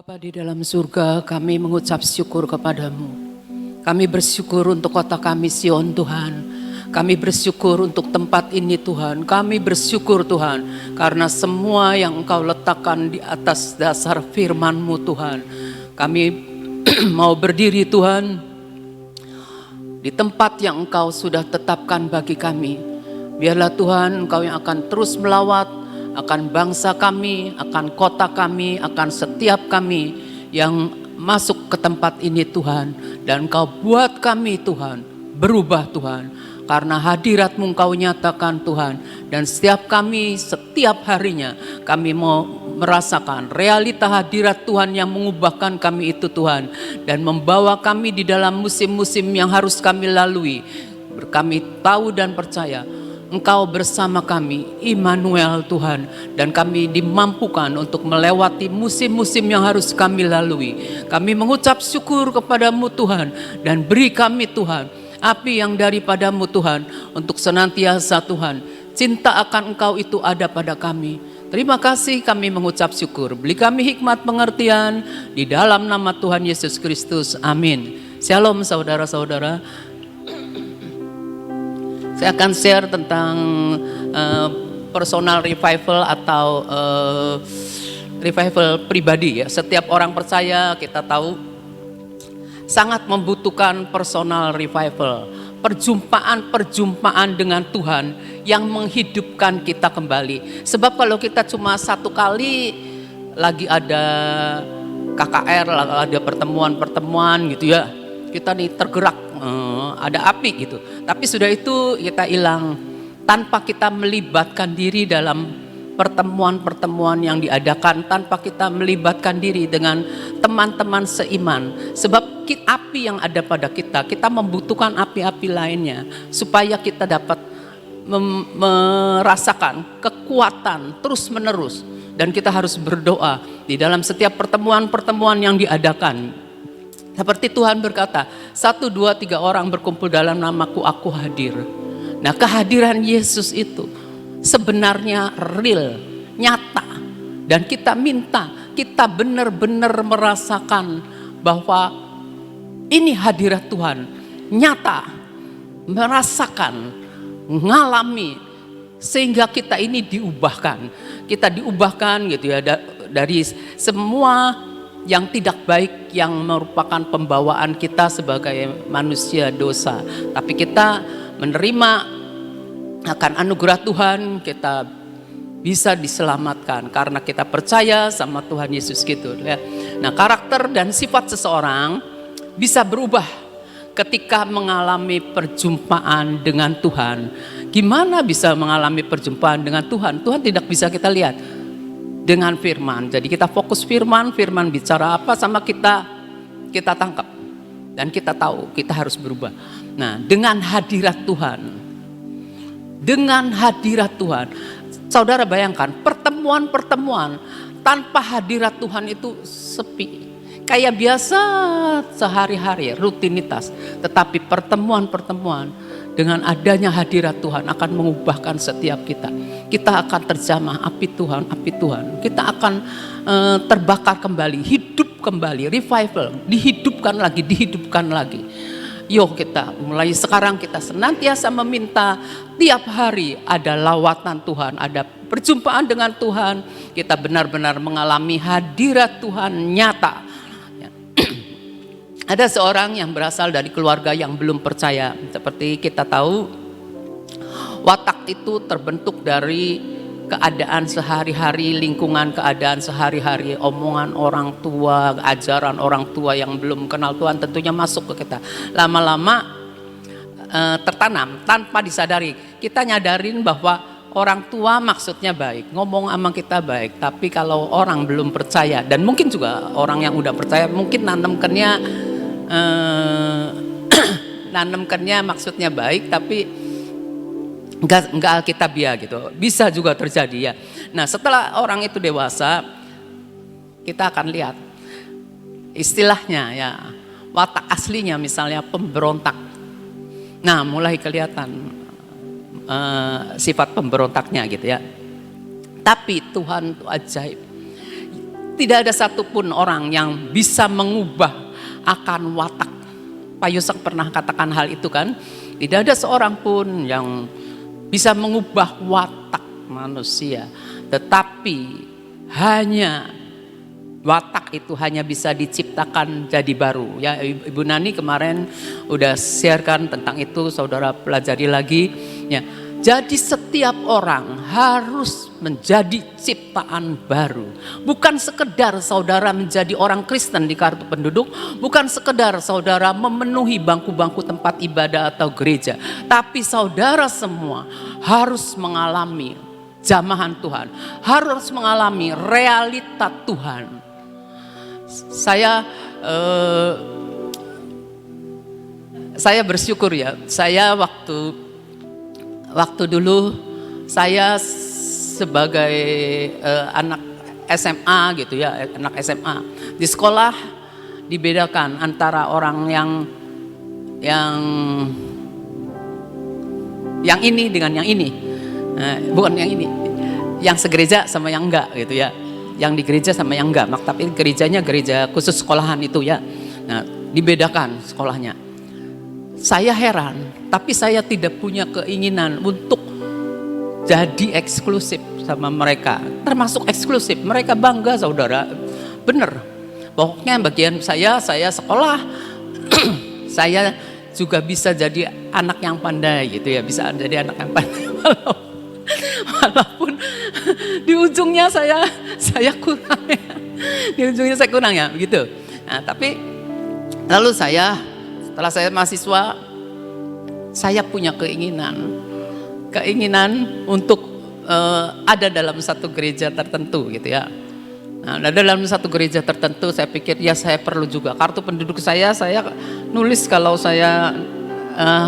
Bapa di dalam surga, kami mengucap syukur kepadamu. Kami bersyukur untuk kota kami Sion Tuhan. Kami bersyukur untuk tempat ini Tuhan. Kami bersyukur Tuhan karena semua yang Engkau letakkan di atas dasar firman-Mu Tuhan. Kami mau berdiri Tuhan di tempat yang Engkau sudah tetapkan bagi kami. Biarlah Tuhan Engkau yang akan terus melawat akan bangsa kami, akan kota kami, akan setiap kami yang masuk ke tempat ini Tuhan. Dan Engkau buat kami Tuhan berubah Tuhan, karena hadirat-Mu Engkau nyatakan Tuhan. Dan setiap kami, setiap harinya kami mau merasakan realita hadirat Tuhan yang mengubahkan kami itu Tuhan. Dan membawa kami di dalam musim-musim yang harus kami lalui. Kami tahu dan percaya Engkau bersama kami, Immanuel Tuhan. Dan kami dimampukan untuk melewati musim-musim yang harus kami lalui. Kami mengucap syukur kepadamu Tuhan. Dan beri kami Tuhan api yang daripadamu Tuhan. Untuk senantiasa Tuhan, cinta akan Engkau itu ada pada kami. Terima kasih, kami mengucap syukur. Beri kami hikmat pengertian di dalam nama Tuhan Yesus Kristus. Amin. Shalom saudara-saudara. Saya akan share tentang personal revival atau revival pribadi ya. Setiap orang percaya kita tahu sangat membutuhkan personal revival. Perjumpaan-perjumpaan dengan Tuhan yang menghidupkan kita kembali. Sebab kalau kita cuma satu kali lagi ada KKR, ada pertemuan-pertemuan gitu ya, kita nih tergerak, ada api gitu. Tapi sudah itu kita hilang tanpa kita melibatkan diri dalam pertemuan-pertemuan yang diadakan, tanpa kita melibatkan diri dengan teman-teman seiman. Sebab api yang ada pada kita membutuhkan api-api lainnya supaya kita dapat merasakan kekuatan terus-menerus. Dan kita harus berdoa di dalam setiap pertemuan-pertemuan yang diadakan. Seperti Tuhan berkata, 1, 2, 3 orang berkumpul dalam namaku, aku hadir. Nah, kehadiran Yesus itu sebenarnya real, nyata. Dan kita minta, kita benar-benar merasakan bahwa ini hadirat Tuhan, nyata, merasakan, mengalami, sehingga kita ini diubahkan. Kita diubahkan gitu ya, dari semua yang tidak baik yang merupakan pembawaan kita sebagai manusia dosa. Tapi kita menerima akan anugerah Tuhan, kita bisa diselamatkan karena kita percaya sama Tuhan Yesus gitu ya. Nah, karakter dan sifat seseorang bisa berubah ketika mengalami perjumpaan dengan Tuhan. Gimana bisa mengalami perjumpaan dengan Tuhan? Tuhan tidak bisa kita lihat dengan firman. Jadi kita fokus firman bicara apa sama kita tangkap. Dan kita tahu kita harus berubah. Nah, dengan hadirat Tuhan, saudara bayangkan pertemuan-pertemuan tanpa hadirat Tuhan itu sepi. Kayak biasa sehari-hari, rutinitas. Tetapi pertemuan-pertemuan dengan adanya hadirat Tuhan akan mengubahkan setiap kita. Kita akan terjamah api Tuhan. Kita akan terbakar kembali, hidup kembali, revival, dihidupkan lagi. Yuk kita mulai sekarang kita senantiasa meminta tiap hari ada lawatan Tuhan, ada perjumpaan dengan Tuhan. Kita benar-benar mengalami hadirat Tuhan nyata. Ada seorang yang berasal dari keluarga yang belum percaya. Seperti kita tahu, watak itu terbentuk dari keadaan sehari-hari, lingkungan keadaan sehari-hari, omongan orang tua, ajaran orang tua yang belum kenal Tuhan tentunya masuk ke kita. Lama-lama tertanam tanpa disadari. Kita nyadarin bahwa orang tua maksudnya baik, ngomong sama kita baik. Tapi kalau orang belum percaya, dan mungkin juga orang yang udah percaya, mungkin nanamkannya maksudnya baik, tapi enggak alkitabiah gitu. Bisa juga terjadi ya. Nah, setelah orang itu dewasa, kita akan lihat istilahnya ya, watak aslinya misalnya pemberontak. Nah, mulai kelihatan sifat pemberontaknya gitu ya. Tapi Tuhan itu ajaib. Tidak ada satupun orang yang bisa mengubah akan watak. Pak Yusak pernah katakan hal itu kan. Tidak ada seorang pun yang bisa mengubah watak manusia. Tetapi hanya watak itu hanya bisa diciptakan jadi baru. Ya, Ibu Nani kemarin udah sharekan tentang itu, saudara pelajari lagi. Ya, jadi setiap orang harus menjadi ciptaan baru. Bukan sekedar saudara menjadi orang Kristen di kartu penduduk, bukan sekedar saudara memenuhi bangku-bangku tempat ibadah atau gereja, tapi saudara semua harus mengalami jamahan Tuhan, harus mengalami realita Tuhan. Saya bersyukur ya, saya waktu dulu saya sebagai anak SMA gitu ya, anak SMA di sekolah dibedakan antara orang yang ini dengan yang ini, bukan yang ini, yang segereja sama yang enggak gitu ya, yang di gereja sama yang enggak, tapi gerejanya gereja khusus sekolahan itu ya. Nah, dibedakan sekolahnya. Saya heran, tapi saya tidak punya keinginan untuk jadi eksklusif sama mereka. Termasuk eksklusif, mereka bangga saudara, bener. Pokoknya bagian saya sekolah, saya juga bisa jadi anak yang pandai gitu ya, bisa jadi anak yang pandai. Walaupun di ujungnya saya kurang ya, di ujungnya saya kurang ya, begitu. Nah, tapi lalu setelah saya mahasiswa, saya punya keinginan untuk ada dalam satu gereja tertentu gitu ya. Nah, dalam satu gereja tertentu saya pikir ya saya perlu juga kartu penduduk saya nulis kalau saya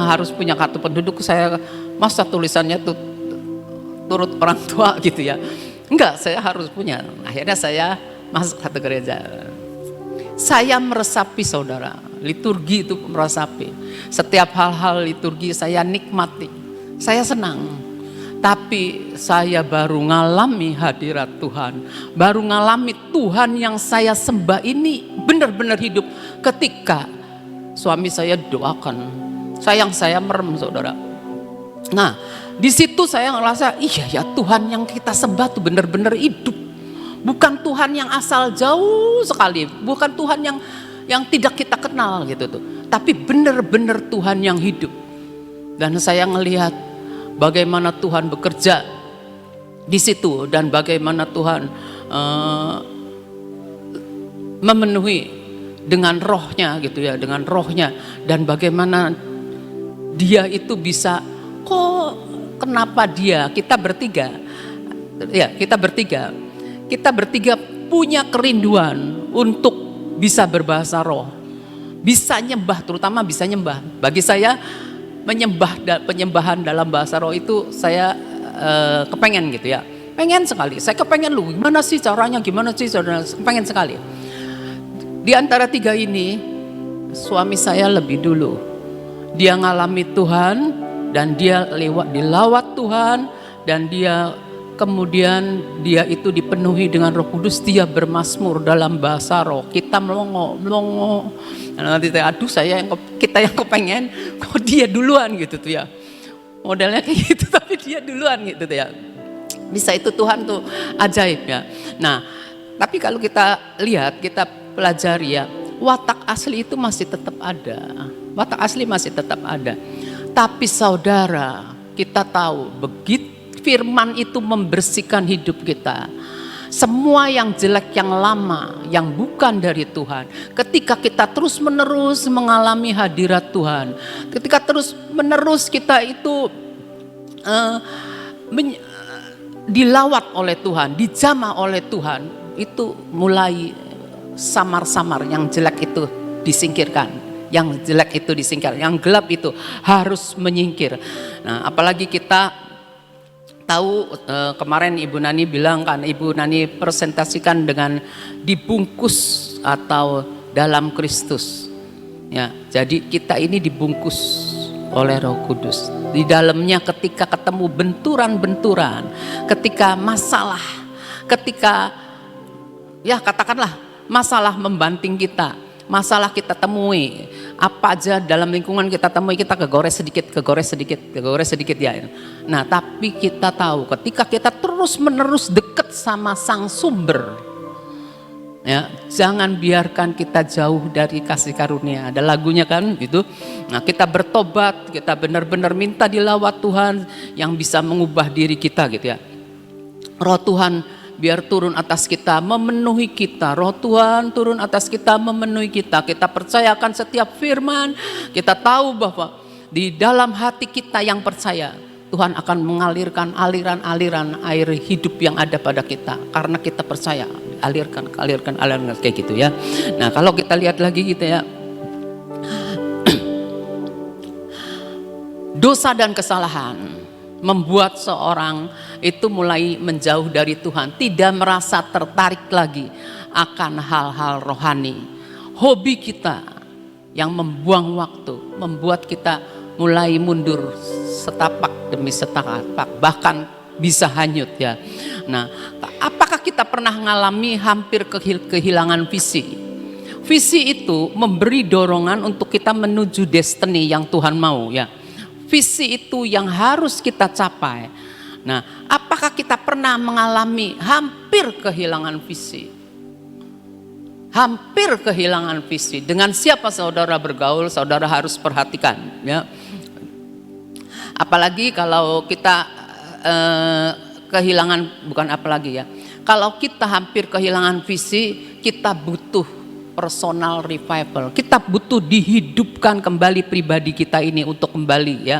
harus punya kartu penduduk, saya masa tulisannya tuh turut orang tua gitu ya. Enggak, saya harus punya. Akhirnya saya masuk satu gereja. Saya meresapi saudara, liturgi itu meresapi. Setiap hal-hal liturgi saya nikmati, saya senang. Tapi saya baru ngalami hadirat Tuhan, baru ngalami Tuhan yang saya sembah ini benar-benar hidup ketika suami saya doakan, sayang saya merem saudara. Nah, di situ saya ngerasa iya ya, Tuhan yang kita sembah tuh benar-benar hidup. Bukan Tuhan yang asal jauh sekali, bukan Tuhan yang tidak kita kenal gitu tuh, tapi benar-benar Tuhan yang hidup. Dan saya ngelihat bagaimana Tuhan bekerja di situ dan bagaimana Tuhan memenuhi dengan rohnya gitu ya, dengan rohnya, dan bagaimana dia itu bisa kenapa kita bertiga punya kerinduan untuk bisa berbahasa roh, bisa nyembah, terutama bisa nyembah. Bagi saya penyembahan dalam bahasa roh itu saya kepengen gitu ya, pengen sekali. Saya kepengen gimana sih caranya, kepengen sekali. Di antara tiga ini suami saya lebih dulu, dia ngalami Tuhan dan dia dilawat Tuhan, dan kemudian dia itu dipenuhi dengan Roh Kudus, dia bermazmur dalam bahasa roh. Kita melongo. Nanti kita yang kepengen, kok dia duluan gitu tuh ya. Modelnya kayak gitu, tapi dia duluan gitu tuh ya. Bisa itu Tuhan tuh ajaib ya. Nah, tapi kalau kita lihat, kita pelajari ya, watak asli itu masih tetap ada. Watak asli masih tetap ada. Tapi saudara, kita tahu begitu firman itu membersihkan hidup kita. Semua yang jelek, yang lama, yang bukan dari Tuhan, ketika kita terus menerus mengalami hadirat Tuhan, ketika terus menerus kita itu dilawat oleh Tuhan, dijamah oleh Tuhan, itu mulai samar-samar, yang jelek itu disingkirkan, yang jelek itu disingkirkan, yang gelap itu harus menyingkir. Nah, apalagi kita tahu kemarin Ibu Nani bilang kan, Ibu Nani presentasikan dengan dibungkus atau dalam Kristus. Ya, jadi kita ini dibungkus oleh Roh Kudus. Di dalamnya ketika ketemu benturan-benturan, ketika masalah, ketika ya katakanlah masalah membanting kita, masalah kita temui, apa aja dalam lingkungan kita temui, kita kegores sedikit ya. Nah tapi kita tahu ketika kita terus menerus deket sama sang sumber, ya, jangan biarkan kita jauh dari kasih karunia. Ada lagunya kan gitu. Nah kita bertobat, kita benar-benar minta dilawat Tuhan yang bisa mengubah diri kita gitu ya. Roh Tuhan biar turun atas kita, memenuhi kita. Roh Tuhan turun atas kita, memenuhi kita. Kita percayakan setiap firman. Kita tahu bahwa di dalam hati kita yang percaya, Tuhan akan mengalirkan aliran-aliran air hidup yang ada pada kita. Karena kita percaya, alirkan kayak gitu ya. Nah kalau kita lihat lagi gitu ya, dosa dan kesalahan membuat seorang itu mulai menjauh dari Tuhan, tidak merasa tertarik lagi akan hal-hal rohani. Hobi kita yang membuang waktu membuat kita mulai mundur setapak demi setapak, bahkan bisa hanyut ya. Nah, apakah kita pernah mengalami hampir kehilangan visi? Visi itu memberi dorongan untuk kita menuju destiny yang Tuhan mau ya. Visi itu yang harus kita capai. Nah, apakah kita pernah mengalami hampir kehilangan visi? Hampir kehilangan visi. Dengan siapa saudara bergaul, saudara harus perhatikan ya. Apalagi kalau kita kehilangan, bukan apalagi ya. Kalau kita hampir kehilangan visi, kita butuh personal revival. Kita butuh dihidupkan kembali pribadi kita ini untuk kembali ya,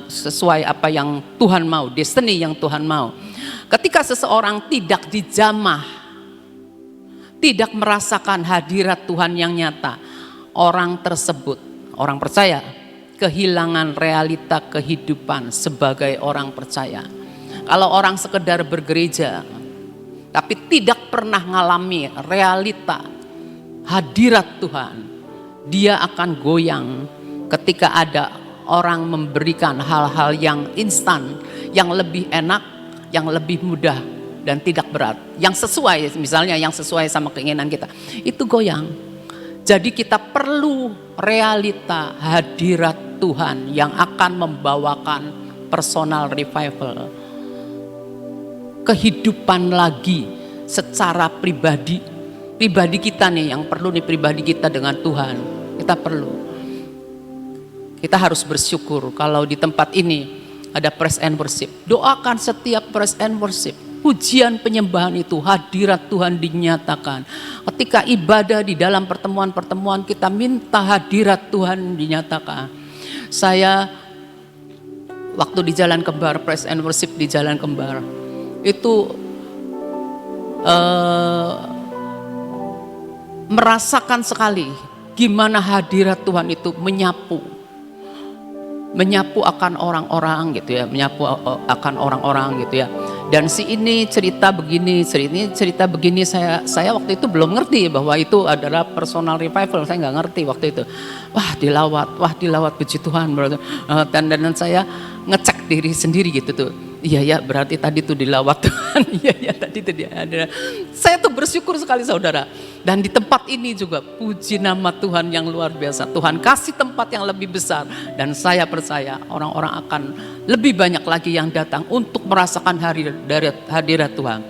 sesuai apa yang Tuhan mau, destiny yang Tuhan mau. Ketika seseorang tidak dijamah, tidak merasakan hadirat Tuhan yang nyata, orang tersebut, orang percaya, kehilangan realita kehidupan sebagai orang percaya. Kalau orang sekedar bergereja tapi tidak pernah mengalami realita hadirat Tuhan, dia akan goyang ketika ada orang memberikan hal-hal yang instan, yang lebih enak, yang lebih mudah dan tidak berat, yang sesuai, misalnya yang sesuai sama keinginan kita, itu goyang. Jadi kita perlu realita hadirat Tuhan yang akan membawakan personal revival, kehidupan lagi secara pribadi kita nih, yang perlu nih pribadi kita dengan Tuhan. Kita perlu, kita harus bersyukur kalau di tempat ini ada praise and worship. Doakan setiap praise and worship, pujian penyembahan itu hadirat Tuhan dinyatakan. Ketika ibadah di dalam pertemuan-pertemuan kita minta hadirat Tuhan dinyatakan. Saya waktu di Jalan Kembar, praise and worship di Jalan Kembar itu merasakan sekali gimana hadirat Tuhan itu menyapu akan orang-orang gitu ya, menyapu akan orang-orang gitu ya. Dan si ini cerita begini, cerita begini, saya waktu itu belum ngerti bahwa itu adalah personal revival, saya nggak ngerti waktu itu. Wah dilawat puji Tuhan. Dan saya ngecek diri sendiri gitu tuh. Iya ya, berarti tadi tuh dilawat Tuhan. Iya tadi tuh dia ada. Saya tuh bersyukur sekali saudara. Dan di tempat ini juga puji nama Tuhan yang luar biasa. Tuhan kasih tempat yang lebih besar. Dan saya percaya orang-orang akan lebih banyak lagi yang datang untuk merasakan hadirat Tuhan.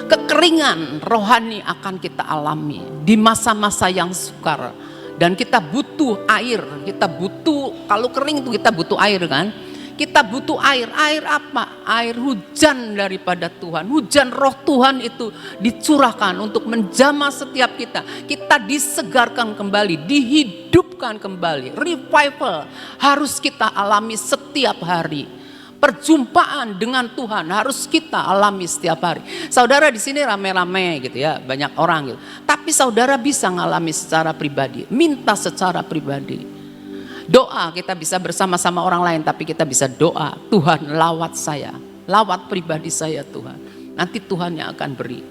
Kekeringan rohani akan kita alami di masa-masa yang sukar. Dan kita butuh air. Kita butuh, kalau kering itu kita butuh air kan. Kita butuh air. Air apa? Air hujan daripada Tuhan. Hujan roh Tuhan itu dicurahkan untuk menjamah setiap kita. Kita disegarkan kembali, dihidupkan kembali. Revival harus kita alami setiap hari. Perjumpaan dengan Tuhan harus kita alami setiap hari. Saudara di sini rame-rame gitu ya, banyak orang gitu. Tapi saudara bisa ngalami secara pribadi, minta secara pribadi. Doa kita bisa bersama-sama orang lain, tapi kita bisa doa, Tuhan lawat saya, lawat pribadi saya Tuhan. Nanti Tuhan yang akan beri.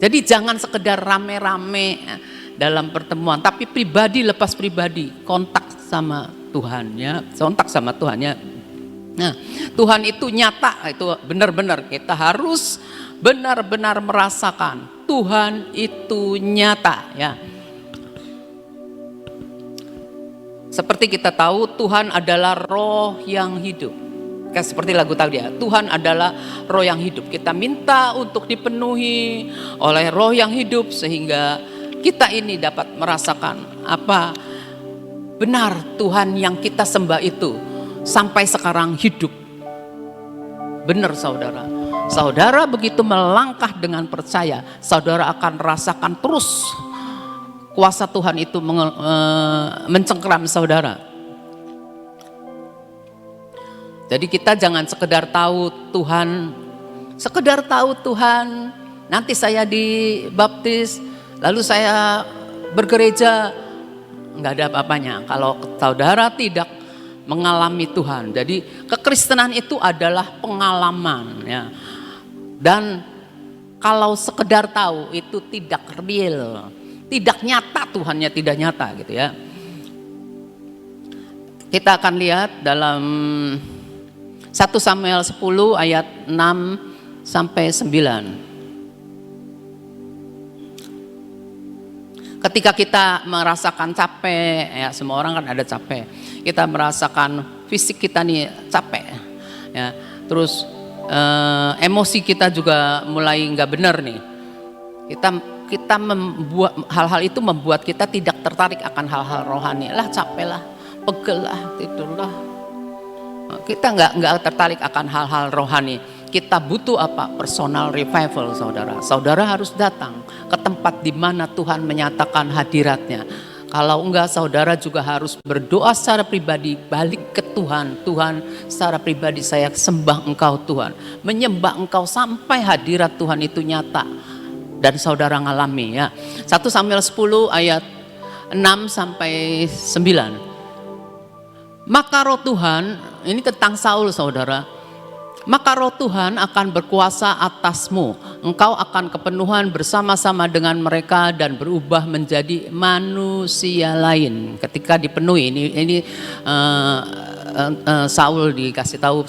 Jadi jangan sekedar rame-rame dalam pertemuan, tapi pribadi lepas pribadi, kontak sama Tuhan ya, kontak sama Tuhan ya. Nah, Tuhan itu nyata, itu benar-benar kita harus benar-benar merasakan Tuhan itu nyata ya. Seperti kita tahu Tuhan adalah roh yang hidup. Kayak seperti lagu tadi ya, Tuhan adalah roh yang hidup. Kita minta untuk dipenuhi oleh roh yang hidup sehingga kita ini dapat merasakan apa benar Tuhan yang kita sembah itu sampai sekarang hidup. Benar saudara. Saudara begitu melangkah dengan percaya, saudara akan rasakan terus kuasa Tuhan itu mencengkeram saudara. Jadi kita jangan sekedar tahu Tuhan, nanti saya dibaptis, lalu saya bergereja, nggak ada apa-apanya kalau saudara tidak mengalami Tuhan. Jadi kekristenan itu adalah pengalaman ya. Dan kalau sekedar tahu itu tidak real, tidak nyata, Tuhannya tidak nyata gitu ya. Kita akan lihat dalam 1 Samuel 10 ayat 6 sampai 9. Ketika kita merasakan capek, ya semua orang kan ada capek. Kita merasakan fisik kita nih capek, ya. Terus emosi kita juga mulai nggak benar nih. Kita membuat hal-hal itu membuat kita tidak tertarik akan hal-hal rohani. Lah capek lah, pegel lah, tidur lah. Kita nggak tertarik akan hal-hal rohani. Kita butuh apa? Personal revival saudara. Saudara harus datang ke tempat di mana Tuhan menyatakan hadiratnya. Kalau enggak saudara juga harus berdoa secara pribadi, balik ke Tuhan. Tuhan secara pribadi saya sembah Engkau Tuhan. Menyembah Engkau sampai hadirat Tuhan itu nyata. Dan saudara ngalami ya. 1 Samuel 10 ayat 6 sampai 9. Maka roh Tuhan, ini tentang Saul saudara. Maka roh Tuhan akan berkuasa atasmu. Engkau akan kepenuhan bersama-sama dengan mereka dan berubah menjadi manusia lain. Ketika dipenuhi, ini Saul dikasih tahu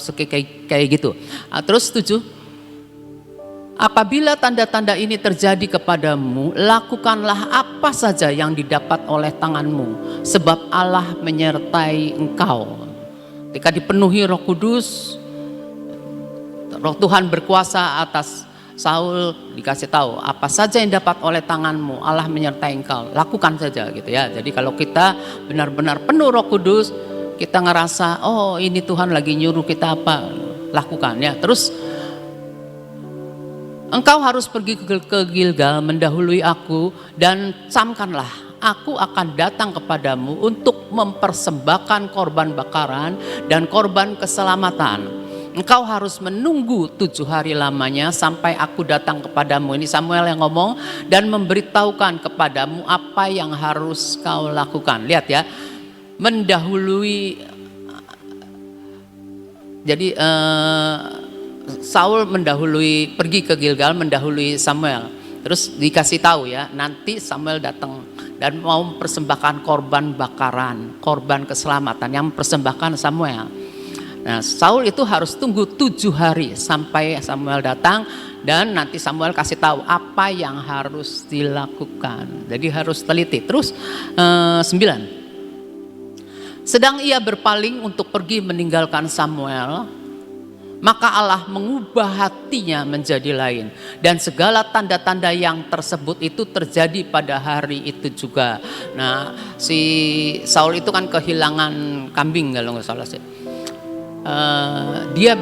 kayak gitu. Terus 7. Apabila tanda-tanda ini terjadi kepadamu, lakukanlah apa saja yang didapat oleh tanganmu, sebab Allah menyertai engkau. Ketika dipenuhi Roh Kudus, Roh Tuhan berkuasa atas Saul, dikasih tahu apa saja yang dapat oleh tanganmu, Allah menyertai engkau, lakukan saja gitu ya. Jadi kalau kita benar-benar penuh Roh Kudus, kita ngerasa oh ini Tuhan lagi nyuruh kita apa, lakukan ya. Terus engkau harus pergi ke Gilgal mendahului aku dan camkanlah, aku akan datang kepadamu untuk mempersembahkan korban bakaran dan korban keselamatan. Engkau harus menunggu 7 hari lamanya sampai aku datang kepadamu. Ini Samuel yang ngomong, dan memberitahukan kepadamu apa yang harus kau lakukan. Lihat ya, mendahului. Jadi Saul mendahului, pergi ke Gilgal mendahului Samuel. Terus dikasih tahu ya, nanti Samuel datang dan mau mempersembahkan korban bakaran, korban keselamatan yang mempersembahkan Samuel. Nah Saul itu harus tunggu 7 hari sampai Samuel datang, dan nanti Samuel kasih tahu apa yang harus dilakukan. Jadi harus teliti. Terus 9. Sedang ia berpaling untuk pergi meninggalkan Samuel, maka Allah mengubah hatinya menjadi lain. Dan segala tanda-tanda yang tersebut itu terjadi pada hari itu juga. Nah si Saul itu kan kehilangan kambing kalau nggak salah sih. Dia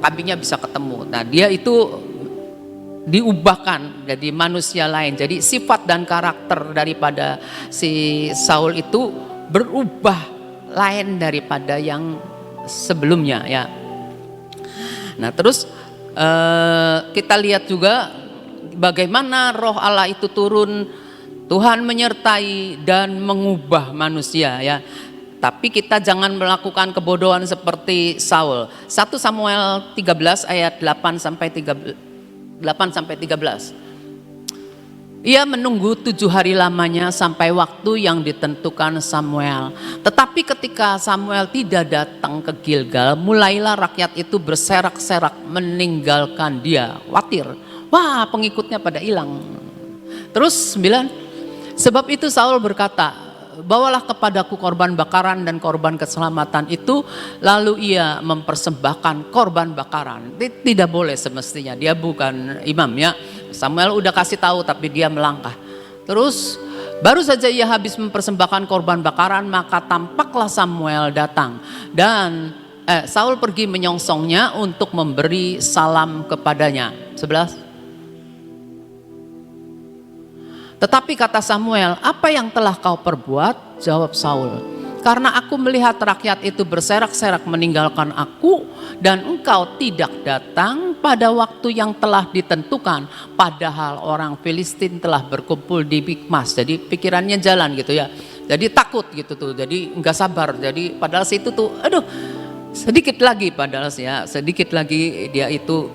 kambingnya bisa ketemu. Nah dia itu diubahkan jadi manusia lain. Jadi sifat dan karakter daripada si Saul itu berubah lain daripada yang sebelumnya ya. Nah terus kita lihat juga bagaimana roh Allah itu turun, Tuhan menyertai dan mengubah manusia ya. Tapi kita jangan melakukan kebodohan seperti Saul. 1 Samuel 13 ayat 8 sampai 13. Ia menunggu 7 hari lamanya sampai waktu yang ditentukan Samuel. Tetapi ketika Samuel tidak datang ke Gilgal, mulailah rakyat itu berserak-serak meninggalkan dia. Khawatir. wah pengikutnya pada hilang. Terus 9, sebab itu Saul berkata, bawalah kepadaku korban bakaran dan korban keselamatan itu. Lalu ia mempersembahkan korban bakaran. Tidak boleh semestinya, dia bukan imam ya. Samuel udah kasih tahu tapi dia melangkah. Terus baru saja ia habis mempersembahkan korban bakaran, maka tampaklah Samuel datang dan Saul pergi menyongsongnya untuk memberi salam kepadanya. 11. Tetapi kata Samuel, apa yang telah kau perbuat? Jawab Saul, karena aku melihat rakyat itu berserak-serak meninggalkan aku dan engkau tidak datang pada waktu yang telah ditentukan, padahal orang Filistin telah berkumpul di Mikmas. Jadi pikirannya jalan gitu ya, jadi takut gitu tuh, jadi enggak sabar. Jadi padahal situ tuh aduh sedikit lagi, padahal ya sedikit lagi dia itu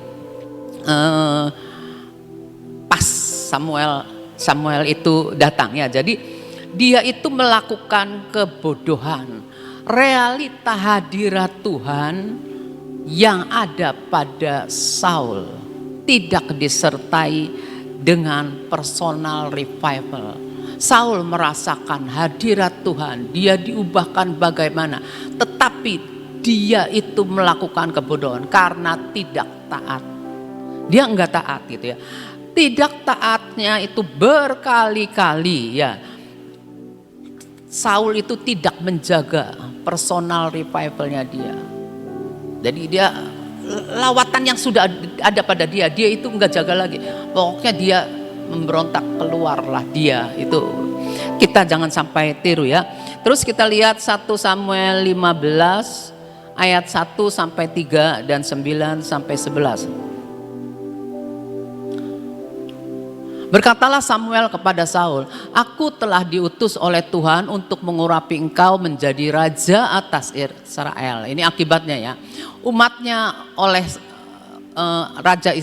pas Samuel itu datang ya. Jadi dia itu melakukan kebodohan. Realita hadirat Tuhan yang ada pada Saul tidak disertai dengan personal revival. Saul merasakan hadirat Tuhan, dia diubahkan bagaimana, tetapi dia itu melakukan kebodohan karena tidak taat. Dia enggak taat gitu ya. Tidak taatnya itu berkali-kali ya. Saul itu tidak menjaga personal revivalnya dia. Jadi dia lawatan yang sudah ada pada dia itu enggak jaga lagi. Pokoknya dia memberontak, keluarlah dia itu. Kita jangan sampai tiru ya. Terus kita lihat 1 Samuel 15 ayat 1 sampai 3 dan 9 sampai 11. Berkatalah Samuel kepada Saul, aku telah diutus oleh Tuhan untuk mengurapi engkau menjadi raja atas Israel. Ini akibatnya ya. Umatnya oleh raja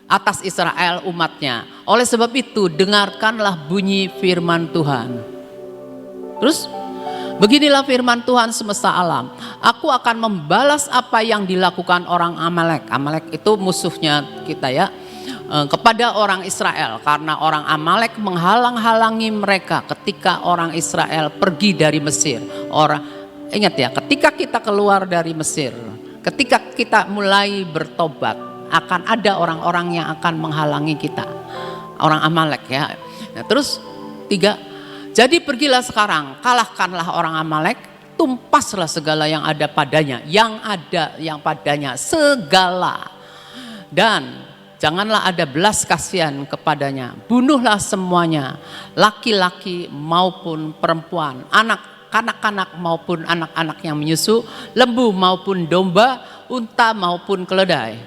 atas Israel umatnya. Oleh sebab itu dengarkanlah bunyi firman Tuhan. Terus beginilah firman Tuhan semesta alam. Aku akan membalas apa yang dilakukan orang Amalek. Amalek itu musuhnya kita ya. Kepada orang Israel, karena orang Amalek menghalang-halangi mereka ketika orang Israel pergi dari Mesir. Ingat ya, ketika kita keluar dari Mesir, ketika kita mulai bertobat, akan ada orang-orang yang akan menghalangi kita, orang Amalek ya. Nah, terus 3, jadi pergilah sekarang, kalahkanlah orang Amalek, tumpaslah segala yang ada padanya, yang padanya segala, dan janganlah ada belas kasihan kepadanya. Bunuhlah semuanya, laki-laki maupun perempuan, anak-anak maupun anak-anak yang menyusu, lembu maupun domba, unta maupun keledai.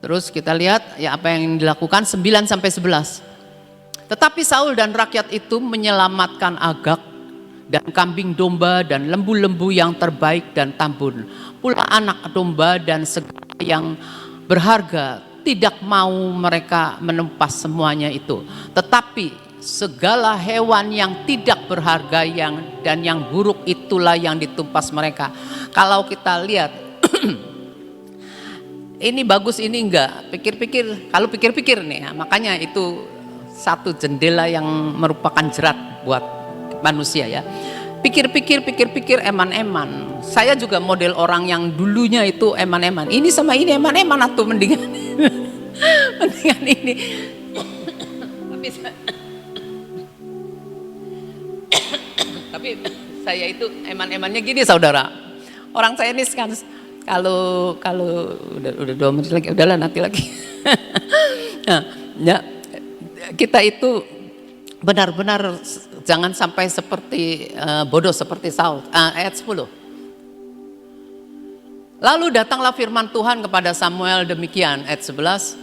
Terus kita lihat ya apa yang dilakukan 9 sampai 11. Tetapi Saul dan rakyat itu menyelamatkan Agag dan kambing domba dan lembu-lembu yang terbaik dan tambun, pula anak domba dan segala yang berharga. Tidak mau mereka menumpas semuanya itu, tetapi segala hewan yang tidak berharga dan yang buruk itulah yang ditumpas mereka. Kalau kita lihat ini bagus ini enggak, kalau pikir-pikir nih ya, makanya itu satu jendela yang merupakan jerat buat manusia ya. Pikir-pikir eman-eman. Saya juga model orang yang dulunya itu eman-eman. Ini sama ini eman-eman atau mendingan mendingan ini. Tapi saya itu eman-emannya gini saudara. Orang saya ini kan kalau udah 2 menit lagi, udahlah nanti lagi. Nah, ya, kita itu benar-benar jangan sampai seperti bodoh seperti Saul. Ayat 10. Lalu datanglah firman Tuhan kepada Samuel demikian, ayat 11.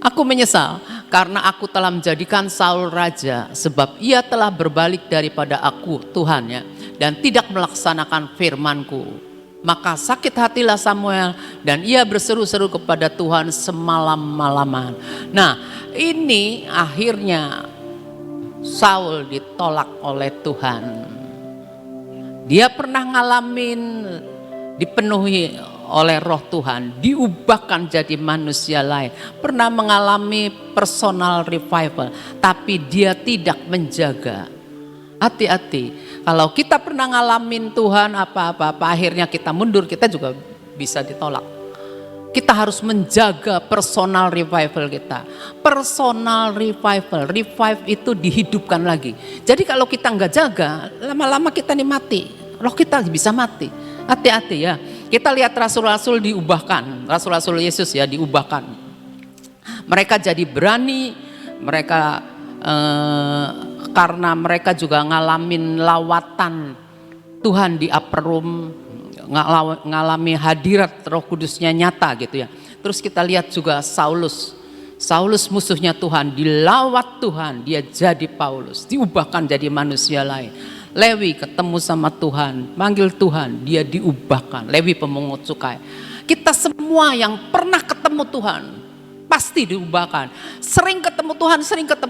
Aku menyesal karena aku telah menjadikan Saul raja, sebab ia telah berbalik daripada aku Tuhan ya, dan tidak melaksanakan firmanku. Maka sakit hatilah Samuel dan ia berseru-seru kepada Tuhan semalam-malaman. Nah, ini akhirnya Saul ditolak oleh Tuhan. Dia pernah ngalamin dipenuhi oleh Roh Tuhan, diubahkan jadi manusia lain, pernah mengalami personal revival, tapi dia tidak menjaga. Hati-hati, kalau kita pernah ngalamin Tuhan apa-apa, akhirnya kita mundur, kita juga bisa ditolak. Kita harus menjaga personal revival kita. Personal revival, revive itu dihidupkan lagi. Jadi kalau kita nggak jaga, lama-lama kita nih mati. Roh kita bisa mati. Hati-hati ya. Kita lihat rasul-rasul diubahkan, rasul-rasul Yesus ya diubahkan. Mereka jadi berani, mereka karena mereka juga ngalamin lawatan Tuhan di upper room, ngalami hadirat Roh Kudusnya nyata gitu ya. Terus kita lihat juga Saulus musuhnya Tuhan, dilawat Tuhan, dia jadi Paulus, diubahkan jadi manusia lain. Lewi ketemu sama Tuhan, manggil Tuhan, dia diubahkan. Lewi pemungut cukai. Kita semua yang pernah ketemu Tuhan pasti diubahkan. Sering ketemu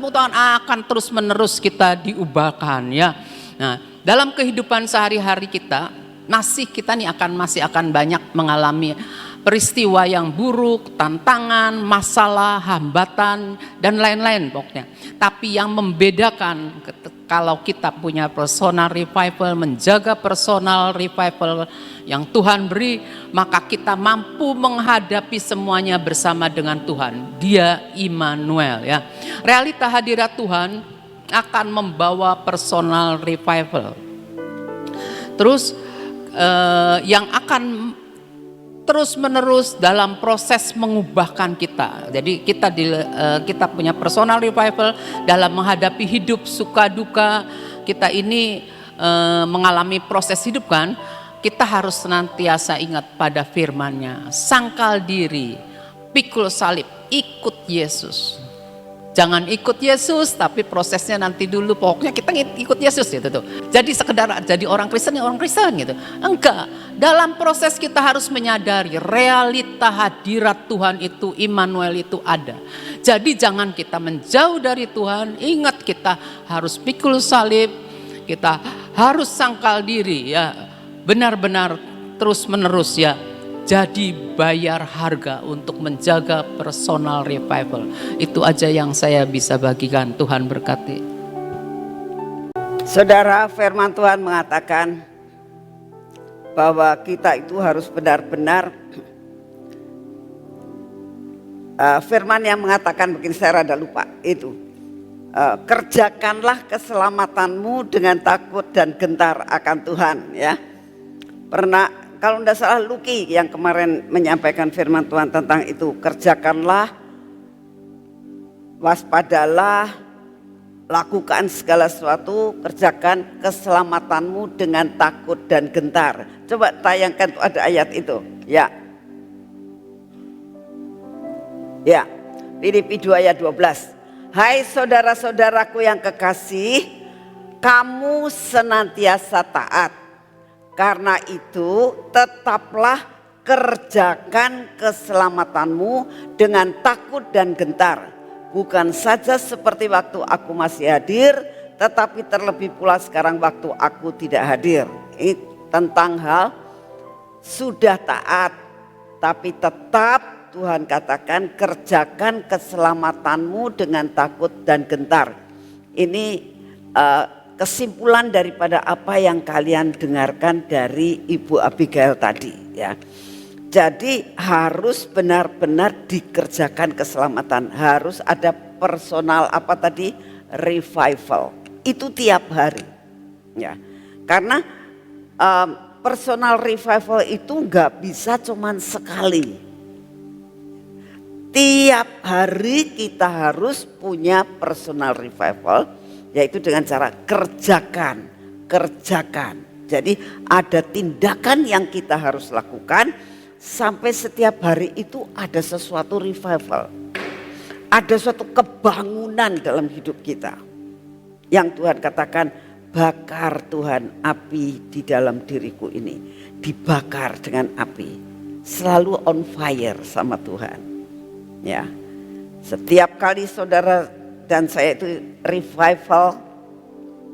Tuhan akan terus menerus kita diubahkan ya. Nah, dalam kehidupan sehari-hari kita masih akan banyak mengalami peristiwa yang buruk, tantangan, masalah, hambatan, dan lain-lain pokoknya. Tapi yang membedakan kalau kita punya personal revival, menjaga personal revival yang Tuhan beri, maka kita mampu menghadapi semuanya bersama dengan Tuhan. Dia Immanuel ya. Realita hadirat Tuhan akan membawa personal revival. Terus yang akan terus menerus dalam proses mengubahkan kita. Jadi kita punya personal revival dalam menghadapi hidup suka duka. Kita ini mengalami proses hidup kan. Kita harus senantiasa ingat pada firman-Nya. Sangkal diri, pikul salib, ikut Yesus. Jangan ikut Yesus, tapi prosesnya nanti dulu. Pokoknya kita ikut Yesus gitu tuh. Jadi sekedar jadi orang Kristen ya orang Kristen gitu. Enggak. Dalam proses kita harus menyadari realita hadirat Tuhan itu, Immanuel itu ada. Jadi jangan kita menjauh dari Tuhan. Ingat kita harus pikul salib, kita harus sangkal diri ya. Benar-benar terus menerus ya. Jadi bayar harga untuk menjaga personal revival. Itu aja yang saya bisa bagikan. Tuhan berkati. Saudara, firman Tuhan mengatakan bahwa kita itu harus benar-benar firman yang mengatakan, begini, saya rada lupa itu, kerjakanlah keselamatanmu dengan takut dan gentar akan Tuhan ya. Pernah, kalau tidak salah Luki yang kemarin menyampaikan firman Tuhan tentang itu. Kerjakanlah, waspadalah, lakukan segala sesuatu, kerjakan keselamatanmu dengan takut dan gentar. Coba tayangkan tuh, ada ayat itu. Ya. Ya. Filipi 2 ayat 12. Hai saudara-saudaraku yang kekasih, kamu senantiasa taat. Karena itu tetaplah kerjakan keselamatanmu dengan takut dan gentar. Bukan saja seperti waktu aku masih hadir, tetapi terlebih pula sekarang waktu aku tidak hadir. Ini tentang hal sudah taat, tapi tetap Tuhan katakan kerjakan keselamatanmu dengan takut dan gentar. Ini kesimpulan daripada apa yang kalian dengarkan dari Ibu Abigail tadi ya. Jadi harus benar-benar dikerjakan keselamatan, harus ada personal apa tadi, revival. Itu tiap hari ya. Karena personal revival itu nggak bisa cuman sekali. Tiap hari kita harus punya personal revival. Yaitu dengan cara kerjakan. Jadi ada tindakan yang kita harus lakukan sampai setiap hari itu ada sesuatu revival. Ada suatu kebangunan dalam hidup kita. Yang Tuhan katakan, bakar Tuhan api di dalam diriku ini. Dibakar dengan api. Selalu on fire sama Tuhan. Ya. Setiap kali saudara dan saya itu revival,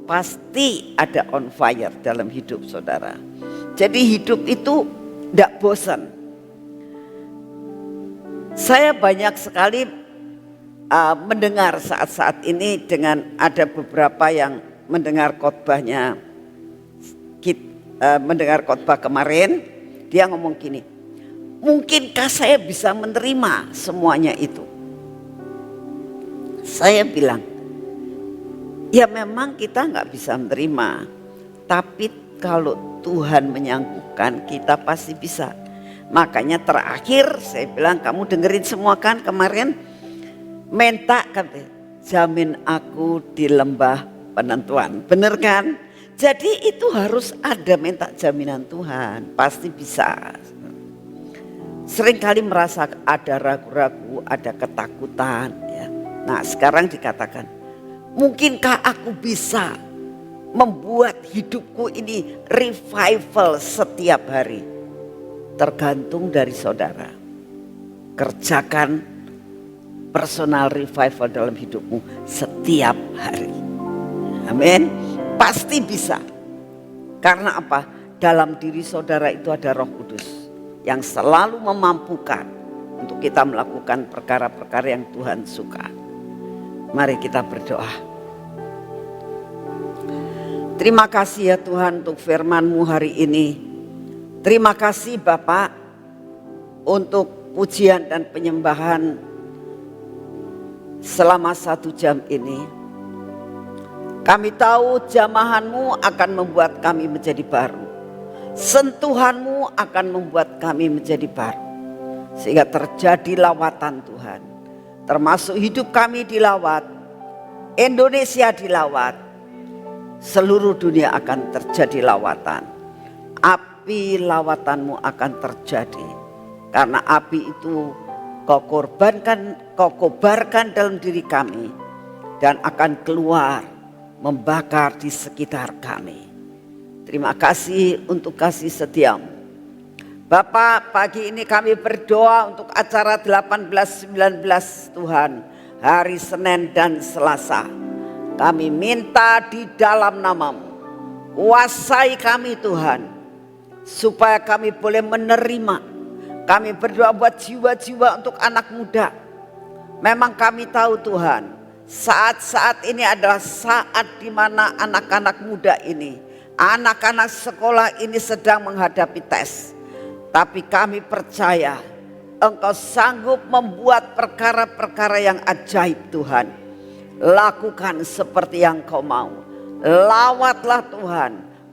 pasti ada on fire dalam hidup saudara. Jadi hidup itu tidak bosan Saya banyak sekali mendengar saat-saat ini dengan ada beberapa yang mendengar khotbahnya, mendengar khotbah kemarin, dia ngomong gini, mungkinkah saya bisa menerima semuanya itu? Saya bilang, ya memang kita nggak bisa menerima, tapi kalau Tuhan menyanggupkan kita pasti bisa. Makanya terakhir saya bilang, kamu dengerin semua kan kemarin, minta jamin aku di lembah penentuan, bener kan? Jadi itu harus ada minta jaminan Tuhan, pasti bisa. Seringkali merasa ada ragu-ragu, ada ketakutan. Ya. Nah sekarang dikatakan, mungkinkah aku bisa membuat hidupku ini revival setiap hari? Tergantung dari saudara. Kerjakan personal revival dalam hidupmu setiap hari. Amin. Pasti bisa. Karena apa? Dalam diri saudara itu ada Roh Kudus yang selalu memampukan untuk kita melakukan perkara-perkara yang Tuhan suka. Mari kita berdoa. Terima kasih ya Tuhan untuk firman-Mu hari ini. Terima kasih Bapak untuk pujian dan penyembahan selama 1 jam ini. Kami tahu jamahan-Mu akan membuat kami menjadi baru. Sentuhan-Mu akan membuat kami menjadi baru. Sehingga terjadi lawatan Tuhan. Termasuk hidup kami dilawat. Indonesia dilawat. Seluruh dunia akan terjadi lawatan. Api lawatan-Mu akan terjadi. Karena api itu Kau kobarkan dalam diri kami. Dan akan keluar membakar di sekitar kami. Terima kasih untuk kasih setiamu. Bapak, pagi ini kami berdoa untuk acara 18-19 Tuhan, hari Senin dan Selasa. Kami minta di dalam nama-Mu, kuasai kami Tuhan, supaya kami boleh menerima. Kami berdoa buat jiwa-jiwa untuk anak muda. Memang kami tahu Tuhan, saat-saat ini adalah saat di mana anak-anak muda ini, anak-anak sekolah ini sedang menghadapi tes. Tapi kami percaya Engkau sanggup membuat perkara-perkara yang ajaib Tuhan. Lakukan seperti yang Kau mau. Lawatlah Tuhan.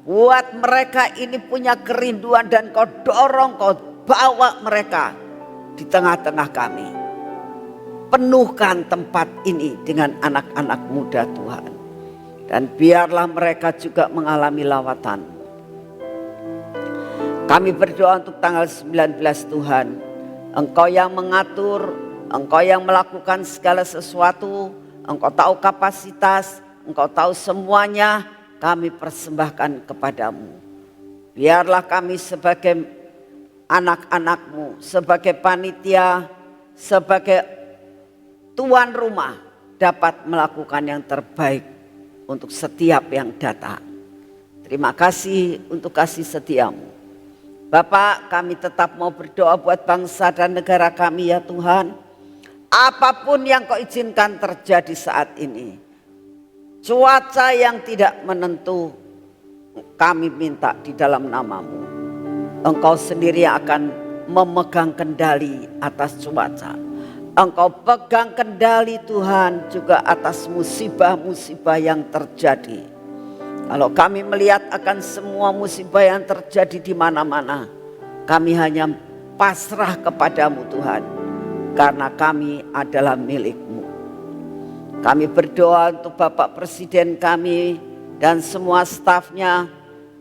Buat mereka ini punya kerinduan dan Kau dorong, Kau bawa mereka di tengah-tengah kami. Penuhkan tempat ini dengan anak-anak muda Tuhan. Dan biarlah mereka juga mengalami lawatan. Kami berdoa untuk tanggal 19 Tuhan. Engkau yang mengatur, Engkau yang melakukan segala sesuatu. Engkau tahu kapasitas, Engkau tahu semuanya. Kami persembahkan kepadamu. Biarlah kami sebagai anak-anak-Mu, sebagai panitia, sebagai tuan rumah dapat melakukan yang terbaik untuk setiap yang datang. Terima kasih untuk kasih setiamu. Bapak, kami tetap mau berdoa buat bangsa dan negara kami ya Tuhan. Apapun yang Kau izinkan terjadi saat ini. Cuaca yang tidak menentu, kami minta di dalam nama-Mu. Engkau sendiri akan memegang kendali atas cuaca. Engkau pegang kendali Tuhan juga atas musibah-musibah yang terjadi. Kalau kami melihat akan semua musibah yang terjadi di mana-mana, kami hanya pasrah kepadamu Tuhan. Karena kami adalah milik-Mu. Kami berdoa untuk Bapak Presiden kami dan semua stafnya.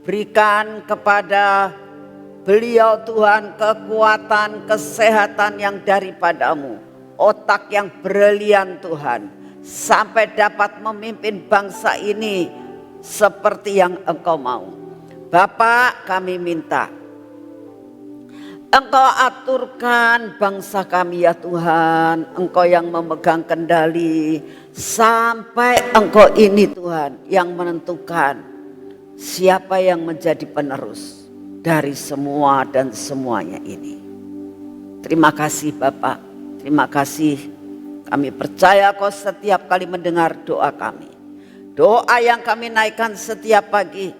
Berikan kepada beliau Tuhan kekuatan, kesehatan yang daripada-Mu. Otak yang brilian Tuhan, sampai dapat memimpin bangsa ini seperti yang Engkau mau. Bapak, kami minta Engkau aturkan bangsa kami ya Tuhan. Engkau yang memegang kendali sampai Engkau ini Tuhan yang menentukan siapa yang menjadi penerus dari semua dan semuanya ini. Terima kasih Bapak. Terima kasih, kami percaya Kau setiap kali mendengar doa kami. Doa yang kami naikkan setiap pagi,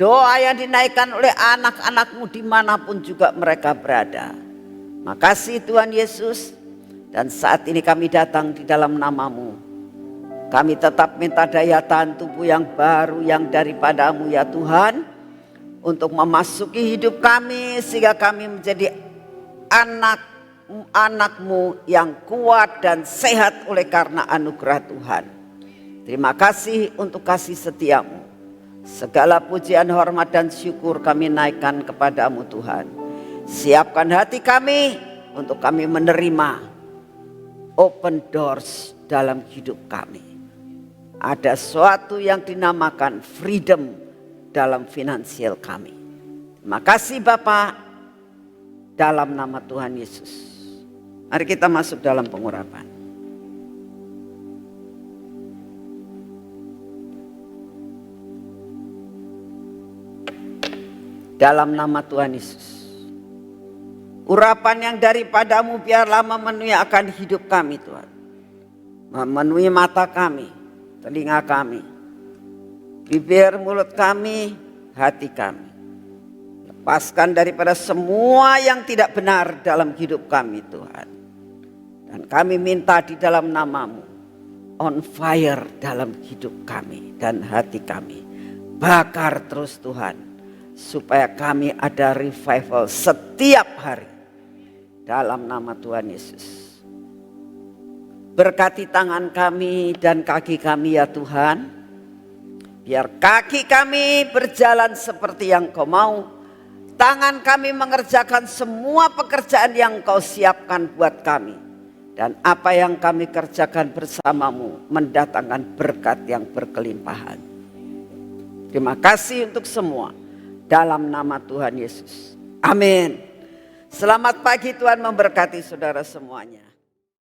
doa yang dinaikkan oleh anak-anak-Mu dimanapun juga mereka berada. Makasih Tuhan Yesus. Dan saat ini kami datang di dalam nama-Mu. Kami tetap minta daya tahan tubuh yang baru yang daripada-Mu ya Tuhan. Untuk memasuki hidup kami sehingga kami menjadi anak-Mu yang kuat dan sehat oleh karena anugerah Tuhan. Terima kasih untuk kasih setia-Mu. Segala pujian, hormat dan syukur kami naikkan kepada-Mu Tuhan. Siapkan hati kami untuk kami menerima open doors dalam hidup kami. Ada suatu yang dinamakan freedom dalam finansial kami. Terima kasih Bapa, dalam nama Tuhan Yesus. Mari kita masuk dalam pengurapan. Dalam nama Tuhan Yesus. Urapan yang daripada-Mu biarlah memenuhi akan hidup kami Tuhan. Memenuhi mata kami, telinga kami, bibir, mulut kami, hati kami. Lepaskan daripada semua yang tidak benar dalam hidup kami Tuhan. Dan kami minta di dalam nama-Mu, on fire dalam hidup kami dan hati kami. Bakar terus Tuhan. Supaya kami ada revival setiap hari. Dalam nama Tuhan Yesus. Berkati tangan kami dan kaki kami ya Tuhan. Biar kaki kami berjalan seperti yang Kau mau. Tangan kami mengerjakan semua pekerjaan yang Kau siapkan buat kami. Dan apa yang kami kerjakan bersama-Mu mendatangkan berkat yang berkelimpahan. Terima kasih untuk semua. Dalam nama Tuhan Yesus. Amin. Selamat pagi, Tuhan memberkati saudara semuanya.